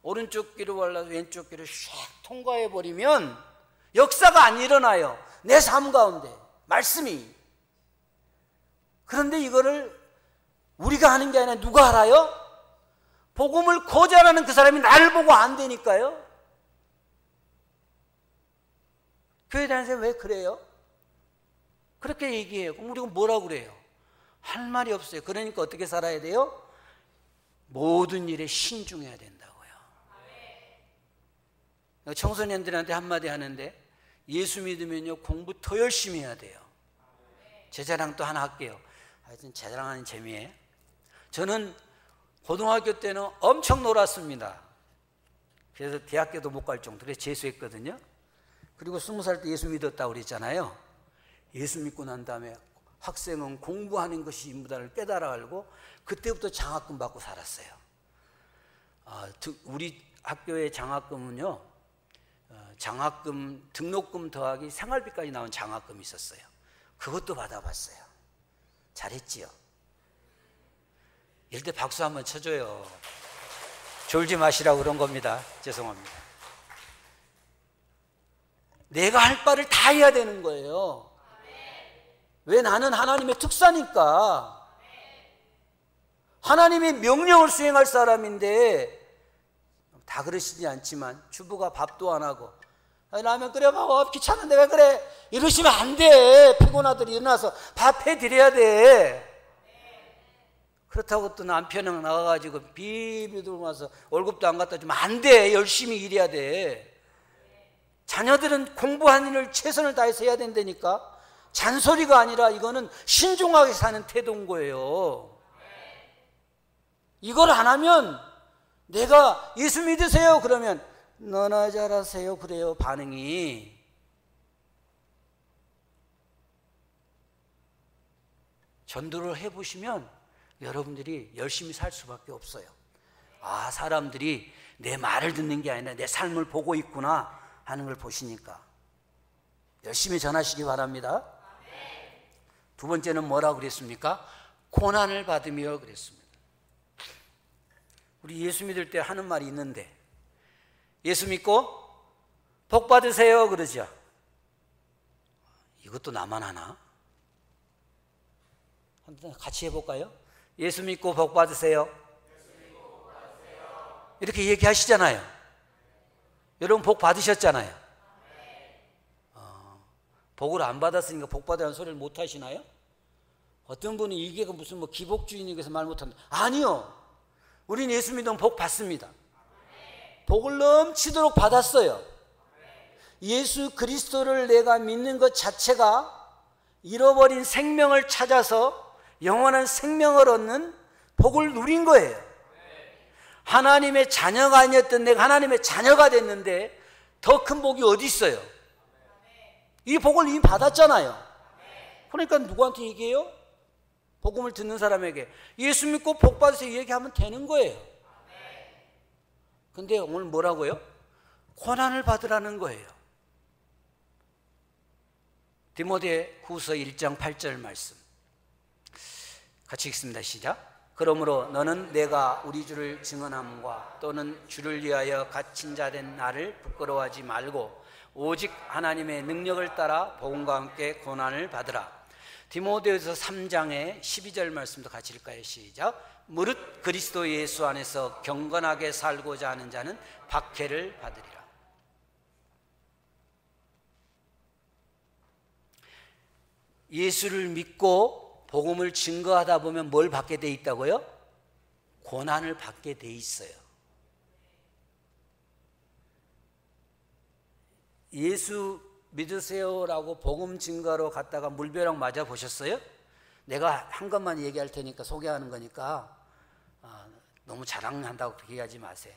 오른쪽 귀로 발라서 왼쪽 귀로 샥 통과해버리면 역사가 안 일어나요. 내 삶 가운데 말씀이. 그런데 이거를 우리가 하는 게 아니라 누가 알아요? 복음을 거절하는 그 사람이 나를 보고 안 되니까요. 교회 다니면서 왜 그래요? 그렇게 얘기해요. 그럼 우리가 뭐라고 그래요? 할 말이 없어요. 그러니까 어떻게 살아야 돼요? 모든 일에 신중해야 된다고요. 청소년들한테 한마디 하는데, 예수 믿으면요 공부 더 열심히 해야 돼요. 제 자랑 또 하나 할게요. 하여튼 제 자랑하는 재미에, 저는 고등학교 때는 엄청 놀았습니다. 그래서 대학교도 못 갈 정도로 그래서 재수했거든요. 그리고 20살 때 예수 믿었다고 그랬잖아요. 예수 믿고 난 다음에 학생은 공부하는 것이 임무다를 깨달아 알고 그때부터 장학금 받고 살았어요. 우리 학교의 장학금은요, 장학금, 등록금 더하기 생활비까지 나온 장학금이 있었어요. 그것도 받아봤어요. 잘했지요? 이럴 때 박수 한번 쳐줘요. 졸지 마시라고 그런 겁니다. 죄송합니다. 내가 할 바를 다 해야 되는 거예요. 왜? 나는 하나님의 특사니까. 하나님의 명령을 수행할 사람인데, 다 그러시지 않지만 주부가 밥도 안 하고 라면 끓여 먹어 귀찮은데 왜 그래 이러시면 안 돼. 피곤하더니 일어나서 밥 해드려야 돼. 그렇다고 또 남편은 나가가지고 비비 들고 와서 월급도 안 갖다 주면 안 돼. 열심히 일해야 돼. 자녀들은 공부하는 일을 최선을 다해서 해야 된다니까. 잔소리가 아니라 이거는 신중하게 사는 태도인 거예요. 이걸 안 하면, 내가 예수 믿으세요 그러면 너나 잘하세요 그래요. 반응이. 전도를 해보시면 여러분들이 열심히 살 수밖에 없어요. 아, 사람들이 내 말을 듣는 게 아니라 내 삶을 보고 있구나 하는 걸 보시니까 열심히 전하시기 바랍니다. 두 번째는 뭐라고 그랬습니까? 고난을 받으며 그랬습니다. 우리 예수 믿을 때 하는 말이 있는데, 예수 믿고 복 받으세요 그러죠. 이것도 나만 하나? 같이 해볼까요? 예수 믿고 복 받으세요. 이렇게 얘기하시잖아요. 여러분 복 받으셨잖아요. 복을 안 받았으니까 복 받으라는 소리를 못 하시나요? 어떤 분은 이게 무슨 뭐 기복주의니까 말 못한다. 아니요. 우리는 예수 믿으면 복 받습니다. 복을 넘치도록 받았어요. 예수 그리스도를 내가 믿는 것 자체가 잃어버린 생명을 찾아서 영원한 생명을 얻는 복을 누린 거예요. 하나님의 자녀가 아니었던 내가 하나님의 자녀가 됐는데 더 큰 복이 어디 있어요? 이 복을 이미 받았잖아요. 그러니까 누구한테 얘기해요? 복음을 듣는 사람에게 예수 믿고 복 받으세요 얘기하면 되는 거예요. 근데 오늘 뭐라고요? 고난을 받으라는 거예요. 디모데후서 1장 8절 말씀 같이 읽습니다. 시작. 그러므로 너는 내가 우리 주를 증언함과 또는 주를 위하여 갇힌 자 된 나를 부끄러워하지 말고 오직 하나님의 능력을 따라 복음과 함께 고난을 받으라. 디모데후서 3장의 12절 말씀도 같이 읽을까요? 시작. 무릇 그리스도 예수 안에서 경건하게 살고자 하는 자는 박해를 받으리라. 예수를 믿고 복음을 증거하다 보면 뭘 받게 돼 있다고요? 고난을 받게 돼 있어요. 예수 믿으세요라고 복음 증거로 갔다가 물벼락 맞아 보셨어요? 내가 한 것만 얘기할 테니까 소개하는 거니까 너무 자랑한다고 그렇게 얘기하지 마세요.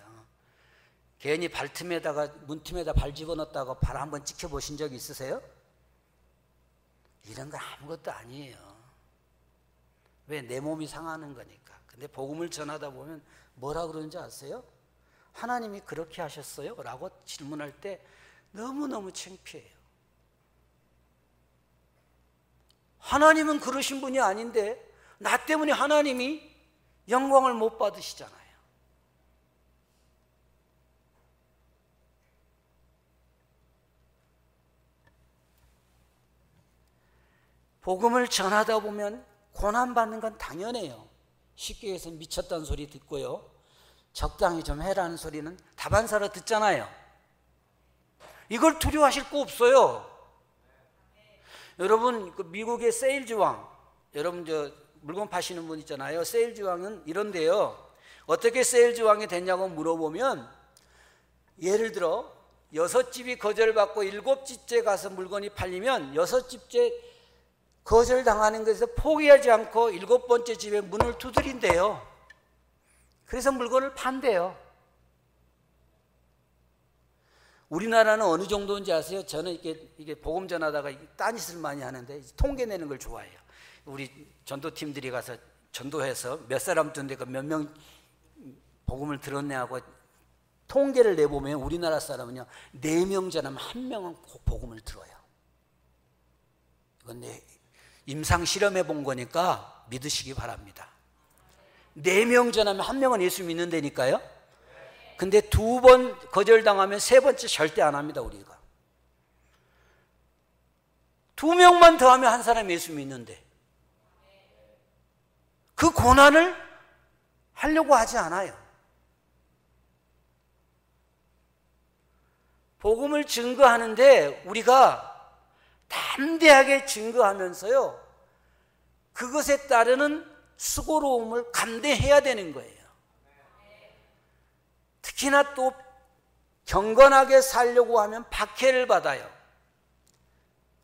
괜히 발틈에다가 문틈에다 발 집어넣었다가 발 한번 찍혀보신 적 있으세요? 이런 거 아무것도 아니에요. 왜? 내 몸이 상하는 거니까. 근데 복음을 전하다 보면 뭐라 그러는지 아세요? 하나님이 그렇게 하셨어요? 라고 질문할 때 너무너무 창피해요. 하나님은 그러신 분이 아닌데 나 때문에 하나님이 영광을 못 받으시잖아요. 복음을 전하다 보면 고난받는 건 당연해요. 쉽게 해서 미쳤다는 소리 듣고요. 적당히 좀 해라는 소리는 다반사로 듣잖아요. 이걸 두려워하실 거 없어요. 여러분, 그 미국의 세일즈왕, 여러분 저 물건 파시는 분 있잖아요. 세일즈왕은 이런데요. 어떻게 세일즈왕이 됐냐고 물어보면, 예를 들어 6집이 거절받고 7집째 가서 물건이 팔리면 6집째 거절당하는 것에서 포기하지 않고 7번째 집에 문을 두드린대요. 그래서 물건을 판대요. 우리나라는 어느 정도인지 아세요? 저는 이게 복음 전하다가 딴짓을 많이 하는데 통계 내는 걸 좋아해요. 우리 전도팀들이 가서 전도해서 몇 사람 듣는데 몇 명 복음을 들었네 하고 통계를 내보면 우리나라 사람은요, 4명 전하면 1명은 꼭 복음을 들어요. 이건 임상 실험해 본 거니까 믿으시기 바랍니다. 4명 전하면 1명은 예수 믿는다니까요. 근데 2번 거절당하면 3번째 절대 안 합니다. 우리가 2명만 더하면 한 사람이 예수 믿는데 그 고난을 하려고 하지 않아요. 복음을 증거하는데 우리가 담대하게 증거하면서요, 그것에 따르는 수고로움을 감내해야 되는 거예요. 특히나 또 경건하게 살려고 하면 박해를 받아요.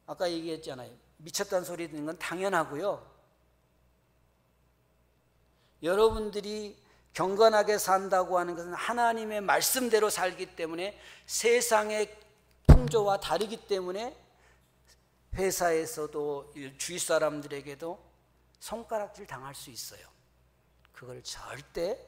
아까 얘기했잖아요. 미쳤다는 소리 듣는 건 당연하고요. 여러분들이 경건하게 산다고 하는 것은 하나님의 말씀대로 살기 때문에 세상의 풍조와 다르기 때문에 회사에서도 주위 사람들에게도 손가락질 당할 수 있어요. 그걸 절대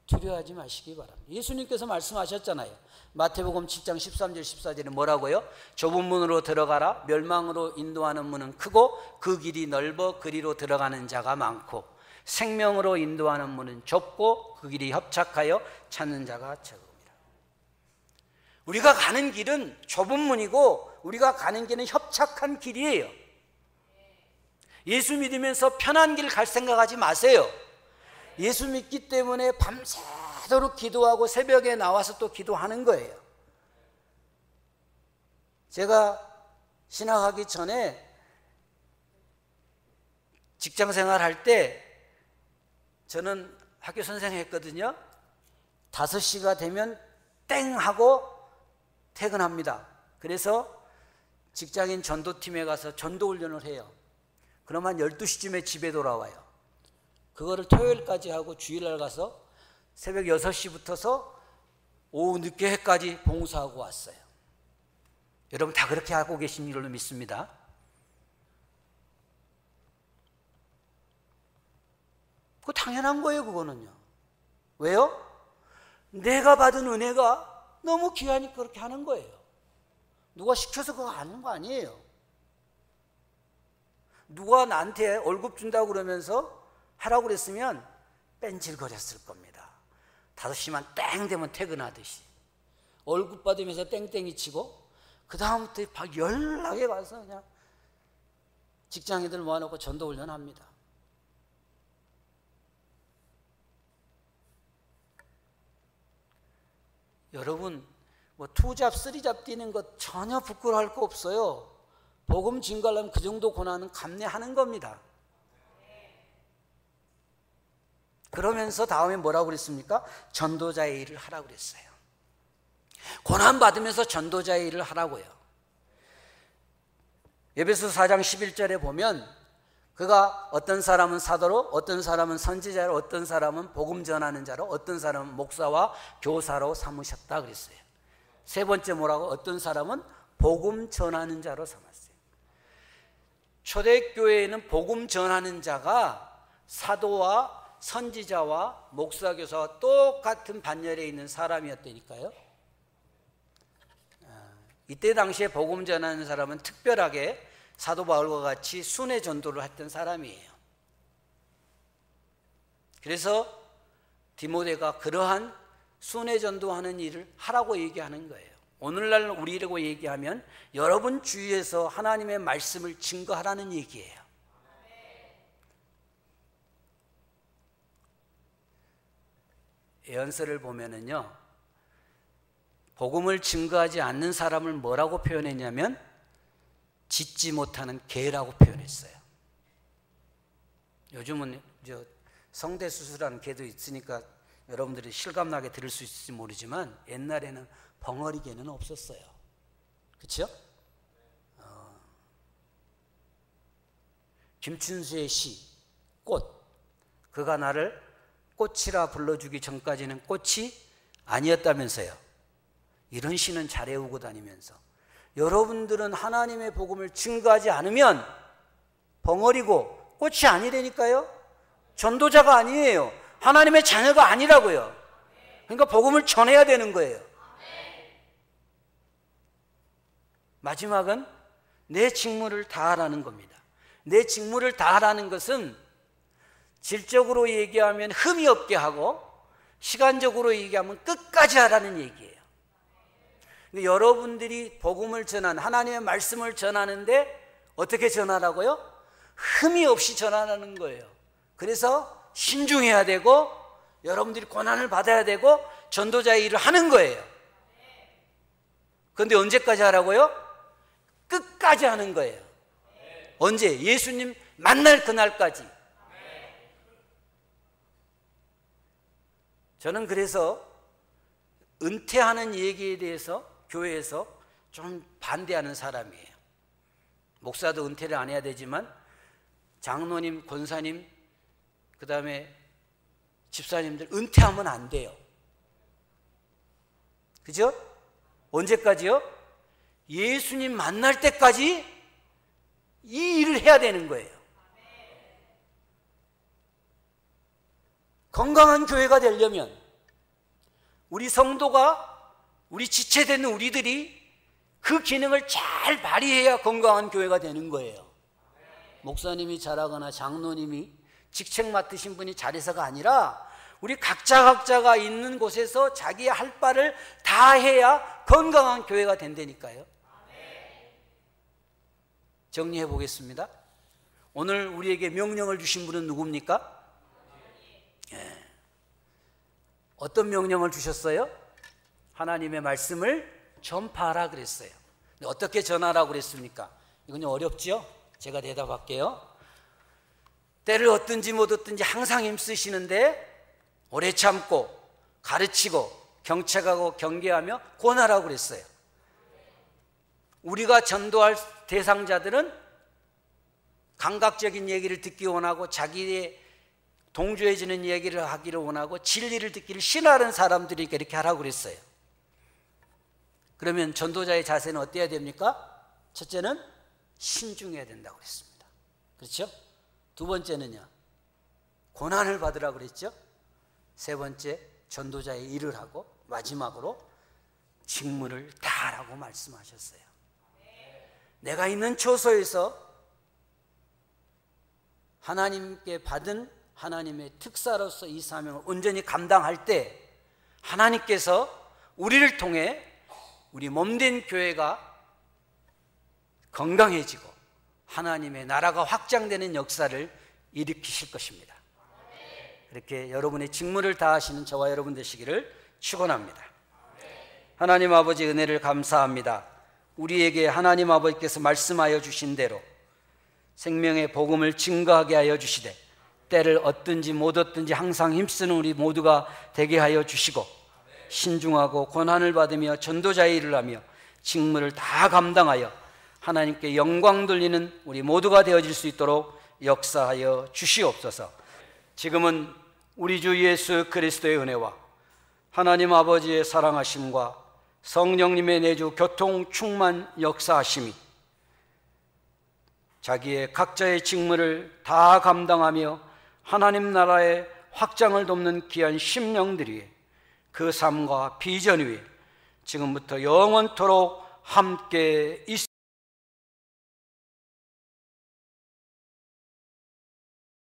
두려워하지 마시기 바랍니다. 예수님께서 말씀하셨잖아요. 마태복음 7장 13절 14절에 뭐라고요? 좁은 문으로 들어가라. 멸망으로 인도하는 문은 크고 그 길이 넓어 그리로 들어가는 자가 많고 생명으로 인도하는 문은 좁고 그 길이 협착하여 찾는 자가 적습니다. 우리가 가는 길은 좁은 문이고 우리가 가는 길은 협착한 길이에요. 예수 믿으면서 편한 길 갈 생각하지 마세요. 예수 믿기 때문에 밤새도록 기도하고 새벽에 나와서 또 기도하는 거예요. 제가 신학하기 전에 직장 생활할 때 저는 학교 선생 했거든요. 5시가 되면 땡 하고 퇴근합니다. 그래서 직장인 전도팀에 가서 전도훈련을 해요. 그러면 12시쯤에 집에 돌아와요. 그거를 토요일까지 하고 주일날 가서 새벽 6시부터서 오후 늦게까지 봉사하고 왔어요. 여러분 다 그렇게 하고 계신 줄로 믿습니다. 그거 당연한 거예요. 그거는요. 왜요? 내가 받은 은혜가 너무 귀하니까 그렇게 하는 거예요. 누가 시켜서 그거 하는 거 아니에요. 누가 나한테 월급 준다고 그러면서 하라고 그랬으면 뺀질거렸을 겁니다. 5시만 땡 되면 퇴근하듯이 월급 받으면서 땡땡이 치고 그 다음부터 막 연락에 가서 그냥 직장인들 모아놓고 전도훈련 합니다. 여러분 뭐 2잡 3잡 뛰는 것 전혀 부끄러워할 거 없어요. 복음 증거하려면 그 정도 고난은 감내하는 겁니다. 그러면서 다음에 뭐라고 그랬습니까? 전도자의 일을 하라고 그랬어요. 고난 받으면서 전도자의 일을 하라고요. 에베소서 4장 11절에 보면 그가 어떤 사람은 사도로, 어떤 사람은 선지자로, 어떤 사람은 복음 전하는 자로, 어떤 사람은 목사와 교사로 삼으셨다 그랬어요. 세 번째 뭐라고? 어떤 사람은 복음 전하는 자로 삼았어요. 초대교회에는 복음 전하는 자가 사도와 선지자와 목사, 교사와 똑같은 반열에 있는 사람이었다니까요. 이때 당시에 복음 전하는 사람은 특별하게 사도 바울과 같이 순회 전도를 했던 사람이에요. 그래서 디모데가 그러한 순회 전도하는 일을 하라고 얘기하는 거예요. 오늘날 우리라고 얘기하면 여러분 주위에서 하나님의 말씀을 증거하라는 얘기예요. 예언서를 보면은요, 복음을 증거하지 않는 사람을 뭐라고 표현했냐면 짖지 못하는 개라고 표현했어요. 요즘은 성대 수술하는 개도 있으니까 여러분들이 실감나게 들을 수 있을지 모르지만 옛날에는 벙어리 개는 없었어요. 그렇죠? 김춘수의 시 꽃, 그가 나를 꽃이라 불러주기 전까지는 꽃이 아니었다면서요. 이런 시는 잘 외우고 다니면서 여러분들은 하나님의 복음을 증거하지 않으면 벙어리고 꽃이 아니라니까요. 전도자가 아니에요. 하나님의 자녀가 아니라고요. 그러니까 복음을 전해야 되는 거예요. 마지막은 내 직무를 다하라는 겁니다. 내 직무를 다하라는 것은 질적으로 얘기하면 흠이 없게 하고 시간적으로 얘기하면 끝까지 하라는 얘기예요. 여러분들이 복음을 하나님의 말씀을 전하는데 어떻게 전하라고요? 흠이 없이 전하라는 거예요. 그래서 신중해야 되고 여러분들이 고난을 받아야 되고 전도자의 일을 하는 거예요. 그런데 언제까지 하라고요? 끝까지 하는 거예요. 언제? 예수님 만날 그날까지. 저는 그래서 은퇴하는 얘기에 대해서 교회에서 좀 반대하는 사람이에요. 목사도 은퇴를 안 해야 되지만 장로님, 권사님, 그 다음에 집사님들 은퇴하면 안 돼요. 그죠? 언제까지요? 예수님 만날 때까지 이 일을 해야 되는 거예요. 건강한 교회가 되려면 우리 성도가, 우리 지체되는 우리들이 그 기능을 잘 발휘해야 건강한 교회가 되는 거예요. 목사님이 잘하거나 장로님이 직책 맡으신 분이 잘해서가 아니라 우리 각자가 있는 곳에서 자기의 할 바를 다 해야 건강한 교회가 된다니까요. 정리해 보겠습니다. 오늘 우리에게 명령을 주신 분은 누굽니까? 어떤 명령을 주셨어요? 하나님의 말씀을 전파하라 그랬어요. 어떻게 전하라고 그랬습니까? 이건 좀 어렵죠? 제가 대답할게요. 때를 얻든지 못 얻든지 항상 힘쓰시는데 오래 참고 가르치고 경책하고 경계하며 권하라고 그랬어요. 우리가 전도할 대상자들은 감각적인 얘기를 듣기 원하고 자기의 동조해지는 얘기를 하기를 원하고 진리를 듣기를 싫어하는 사람들이 이렇게 하라고 그랬어요. 그러면 전도자의 자세는 어때야 됩니까? 첫째는 신중해야 된다고 그랬습니다. 그렇죠? 두 번째는요, 고난을 받으라고 그랬죠? 세 번째, 전도자의 일을 하고 마지막으로 직무를 다하라고 말씀하셨어요. 내가 있는 처소에서 하나님께 받은 하나님의 특사로서 이 사명을 온전히 감당할 때 하나님께서 우리를 통해 우리 몸된 교회가 건강해지고 하나님의 나라가 확장되는 역사를 일으키실 것입니다. 이렇게 여러분의 직무를 다하시는 저와 여러분 되시기를 축원합니다. 하나님 아버지 은혜를 감사합니다. 우리에게 하나님 아버지께서 말씀하여 주신 대로 생명의 복음을 증거하게 하여 주시되 때를 얻든지 못 얻든지 항상 힘쓰는 우리 모두가 되게 하여 주시고 신중하고 고난을 받으며 전도자의 일을 하며 직무를 다 감당하여 하나님께 영광 돌리는 우리 모두가 되어질 수 있도록 역사하여 주시옵소서. 지금은 우리 주 예수 그리스도의 은혜와 하나님 아버지의 사랑하심과 성령님의 내주 교통 충만 역사하심이 자기의 각자의 직무를 다 감당하며 하나님 나라의 확장을 돕는 귀한 심령들이 그 삶과 비전 위에 지금부터 영원토록 함께 있어